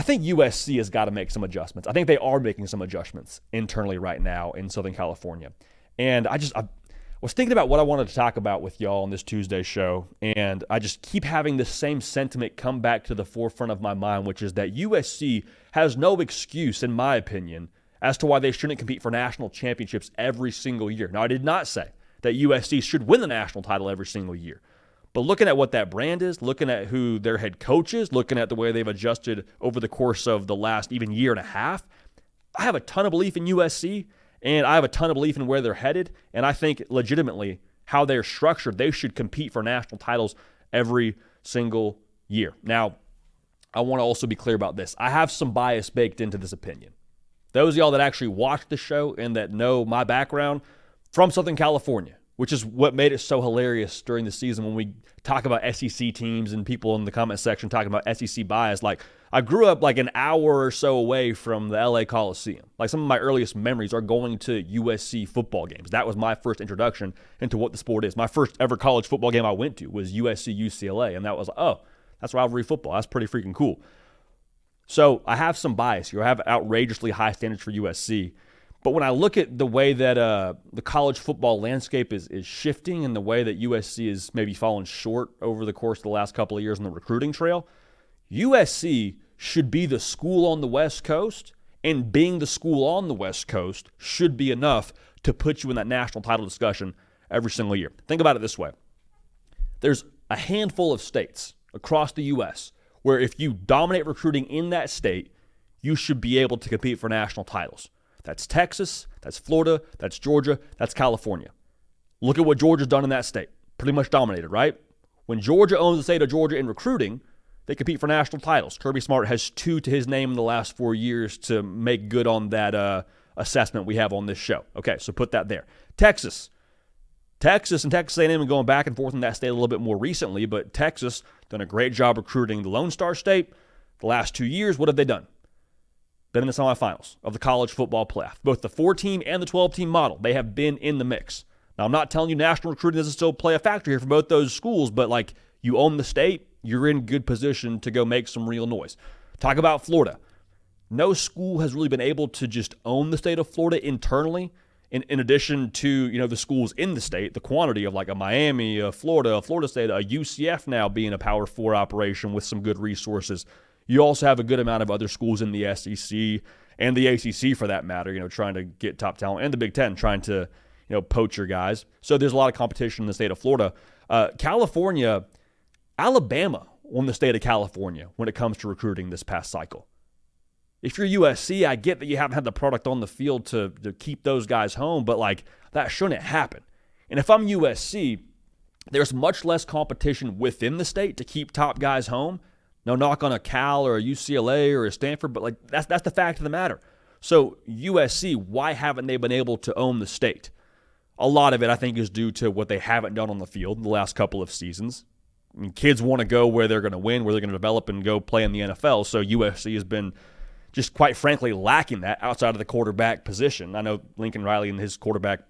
think USC has got to make some adjustments. I think they are making some adjustments internally right now in Southern California. And I was thinking about what I wanted to talk about with y'all on this Tuesday show, and I just keep having this same sentiment come back to the forefront of my mind, which is that USC has no excuse, in my opinion, as to why they shouldn't compete for national championships every single year. Now, I did not say that USC should win the national title every single year. But looking at what that brand is, looking at who their head coach is, looking at the way they've adjusted over the course of the last even year and a half, I have a ton of belief in USC, and I have a ton of belief in where they're headed. And I think legitimately how they're structured, they should compete for national titles every single year. Now, I want to also be clear about this. I have some bias baked into this opinion. Those of y'all that actually watch the show and that know my background, from Southern California, which is what made it so hilarious during the season when we talk about SEC teams and people in the comment section talking about SEC bias. Like, I grew up like an hour or so away from the LA Coliseum. Like, some of my earliest memories are going to USC football games. That was my first introduction into what the sport is. My first ever college football game I went to was USC UCLA, and that was, oh, that's rivalry football. That's pretty freaking cool. So I have some bias here. I have outrageously high standards for USC. But when I look at the way that the college football landscape is shifting and the way that USC is maybe fallen short over the course of the last couple of years on the recruiting trail, USC should be the school on the West Coast, and being the school on the West Coast should be enough to put you in that national title discussion every single year. Think about it this way. There's a handful of states across the U.S. where if you dominate recruiting in that state, you should be able to compete for national titles. That's Texas, that's Florida, that's Georgia, that's California. Look at what Georgia's done in that state. Pretty much dominated, right? When Georgia owns the state of Georgia in recruiting, they compete for national titles. Kirby Smart has 2 to his name in the last 4 years to make good on that assessment we have on this show. Okay, so put that there. Texas and Texas A&M are going back and forth in that state a little bit more recently, but Texas done a great job recruiting the Lone Star State. The last 2 years, what have they done? Been in the semifinals of the college football playoff. Both the 4-team and the 12-team model, they have been in the mix. Now, I'm not telling you national recruiting doesn't still play a factor here for both those schools, but like, you own the state, you're in good position to go make some real noise. Talk about Florida. No school has really been able to just own the state of Florida internally, in addition to, the schools in the state, the quantity of like a Miami, a Florida State, a UCF now being a Power 4 operation with some good resources. You also have a good amount of other schools in the SEC and the ACC for that matter, trying to get top talent, and the Big Ten trying to, poach your guys. So there's a lot of competition in the state of Florida. California, Alabama won the state of California when it comes to recruiting this past cycle. If you're USC, I get that you haven't had the product on the field to keep those guys home, but like, that shouldn't happen. And if I'm USC, there's much less competition within the state to keep top guys home. No knock on a Cal or a UCLA or a Stanford, but like, that's the fact of the matter. So USC, why haven't they been able to own the state? A lot of it, I think, is due to what they haven't done on the field in the last couple of seasons. I mean, kids want to go where they're going to win, where they're going to develop and go play in the NFL. So USC has been just quite frankly lacking that outside of the quarterback position. I know Lincoln Riley and his quarterback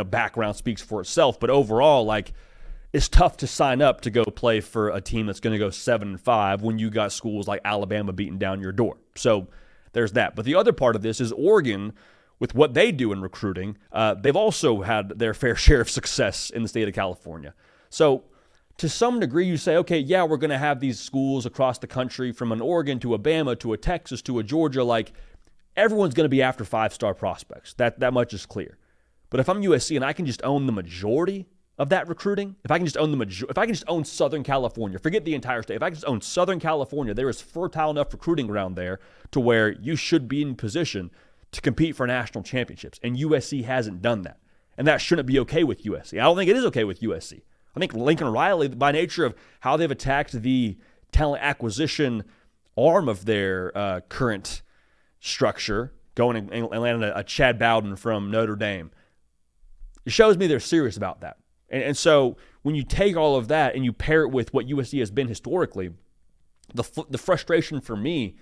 background speaks for itself, but overall, like, it's tough to sign up to go play for a team that's going to go 7-5 when you got schools like Alabama beating down your door. So there's that. But the other part of this is Oregon, with what they do in recruiting, they've also had their fair share of success in the state of California. So to some degree, you say, okay, yeah, we're going to have these schools across the country from an Oregon to a Bama to a Texas to a Georgia. Like, everyone's going to be after 5-star prospects. That much is clear. But if I'm USC and I can just own the majority of that recruiting, if I can just own Southern California, forget the entire state. If I can just own Southern California, there is fertile enough recruiting ground there to where you should be in position to compete for national championships. And USC hasn't done that. And that shouldn't be okay with USC. I don't think it is okay with USC. I think Lincoln Riley, by nature of how they've attacked the talent acquisition arm of their current structure, going and landing a Chad Bowden from Notre Dame, it shows me they're serious about that. And so when you take all of that and you pair it with what USC has been historically, the frustration for me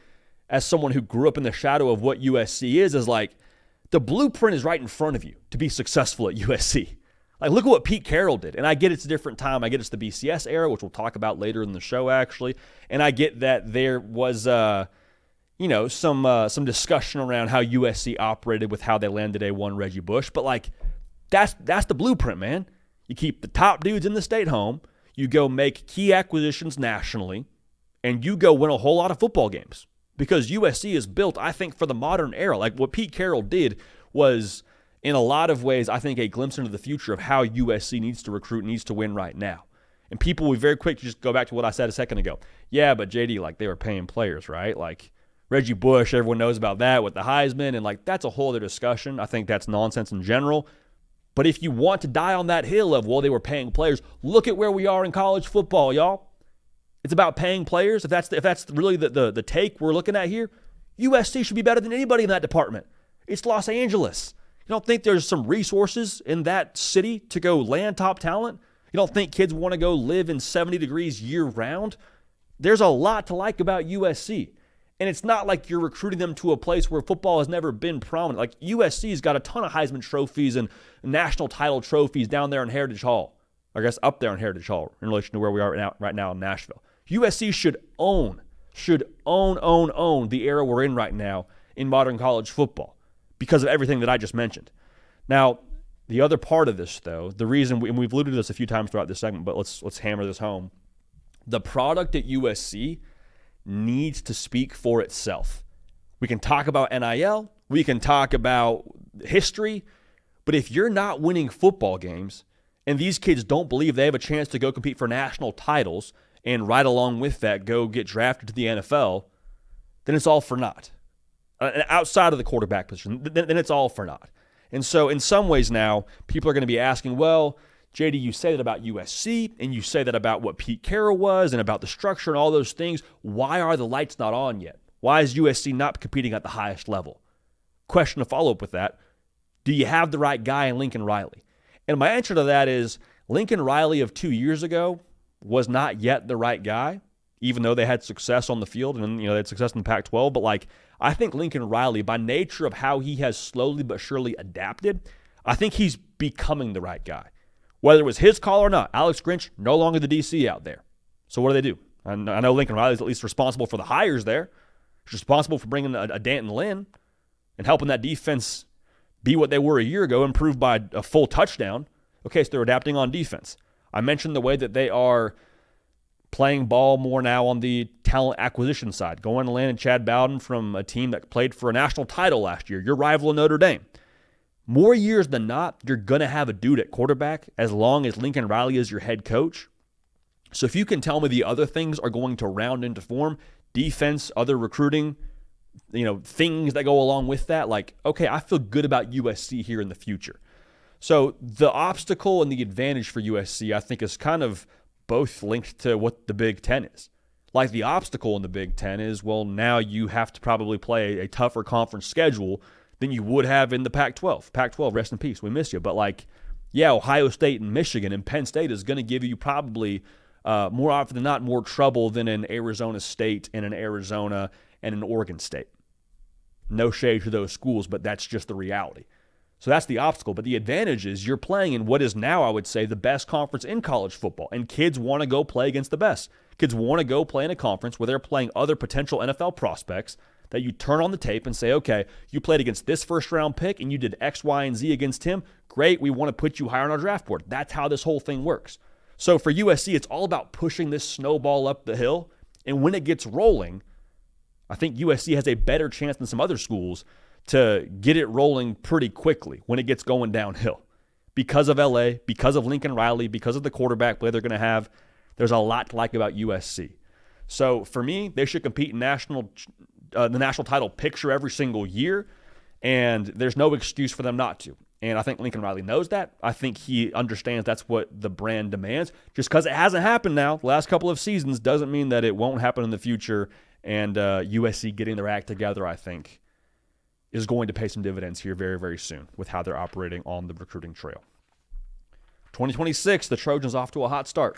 as someone who grew up in the shadow of what USC is like, the blueprint is right in front of you to be successful at USC. Like, look at what Pete Carroll did. And I get it's a different time. I get it's the BCS era, which we'll talk about later in the show, actually. And I get that there was, some discussion around how USC operated with how they landed A1 Reggie Bush. But, like, that's the blueprint, man. You keep the top dudes in the state home. You go make key acquisitions nationally, and you go win a whole lot of football games. Because USC is built, I think, for the modern era. Like, what Pete Carroll did was, in a lot of ways, I think, a glimpse into the future of how USC needs to recruit, needs to win right now. And people will be very quick to just go back to what I said a second ago. Yeah, but JD, like, they were paying players, right? Like, Reggie Bush, everyone knows about that with the Heisman, and, like, that's a whole other discussion. I think that's nonsense in general. But if you want to die on that hill of, well, they were paying players, look at where we are in college football, y'all. It's about paying players. If that's really the take we're looking at here, USC should be better than anybody in that department. It's Los Angeles. You don't think there's some resources in that city to go land top talent? You don't think kids want to go live in 70 degrees year-round? There's a lot to like about USC. And it's not like you're recruiting them to a place where football has never been prominent. Like, USC's got a ton of Heisman trophies and national title trophies down there in Heritage Hall. I guess up there in Heritage Hall in relation to where we are right now in Nashville. USC should own the era we're in right now in modern college football because of everything that I just mentioned. Now, the other part of this, though, the reason, and we've alluded to this a few times throughout this segment, but let's hammer this home. The product at USC needs to speak for itself. We can talk about NIL, we can talk about history, but if you're not winning football games and these kids don't believe they have a chance to go compete for national titles and right along with that go get drafted to the NFL, then it's all for naught. Outside of the quarterback position, then it's all for naught. And so in some ways now, people are going to be asking, well, JD, you say that about USC, and you say that about what Pete Carroll was and about the structure and all those things. Why are the lights not on yet? Why is USC not competing at the highest level? Question to follow up with that, do you have the right guy in Lincoln Riley? And my answer to that is Lincoln Riley of 2 years ago was not yet the right guy, even though they had success on the field and they had success in the Pac-12. But, like, I think Lincoln Riley, by nature of how he has slowly but surely adapted, I think he's becoming the right guy. Whether it was his call or not, Alex Grinch no longer the DC out there. So what do? I know Lincoln Riley is at least responsible for the hires there. He's responsible for bringing a Danton Lynn and helping that defense be what they were a year ago, improved by a full touchdown. Okay, so they're adapting on defense. I mentioned the way that they are playing ball more now on the talent acquisition side, going to land in Chad Bowden from a team that played for a national title last year, your rival in Notre Dame. More years than not, you're going to have a dude at quarterback as long as Lincoln Riley is your head coach. So if you can tell me the other things are going to round into form, defense, other recruiting, things that go along with that, like, okay, I feel good about USC here in the future. So the obstacle and the advantage for USC, I think, is kind of both linked to what the Big Ten is. Like, the obstacle in the Big Ten is, well, now you have to probably play a tougher conference schedule than you would have in the Pac-12. Pac-12, rest in peace, we miss you. But, like, yeah, Ohio State and Michigan and Penn State is going to give you probably more often than not more trouble than an Arizona State and an Arizona and an Oregon State. No shade to those schools, but that's just the reality. So that's the obstacle. But the advantage is you're playing in what is now, I would say, the best conference in college football. And kids want to go play against the best. Kids want to go play in a conference where they're playing other potential NFL prospects that you turn on the tape and say, okay, you played against this first-round pick and you did X, Y, and Z against him. Great, we want to put you higher on our draft board. That's how this whole thing works. So for USC, it's all about pushing this snowball up the hill. And when it gets rolling, I think USC has a better chance than some other schools to get it rolling pretty quickly when it gets going downhill. Because of LA, because of Lincoln Riley, because of the quarterback play they're going to have, there's a lot to like about USC. So for me, they should compete in the national title picture every single year, and there's no excuse for them not to. And I think Lincoln Riley knows that. I think he understands that's what the brand demands. Just because it hasn't happened now, the last couple of seasons, doesn't mean that it won't happen in the future. And USC getting their act together, I think, is going to pay some dividends here very, very soon with how they're operating on the recruiting trail. 2026, the Trojans off to a hot start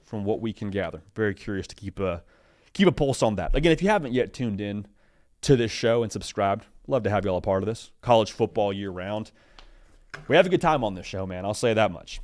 from what we can gather. Very curious to keep a pulse on that. Again, if you haven't yet tuned in to this show and subscribed, love to have you all a part of this. College football year round. We have a good time on this show, man. I'll say that much.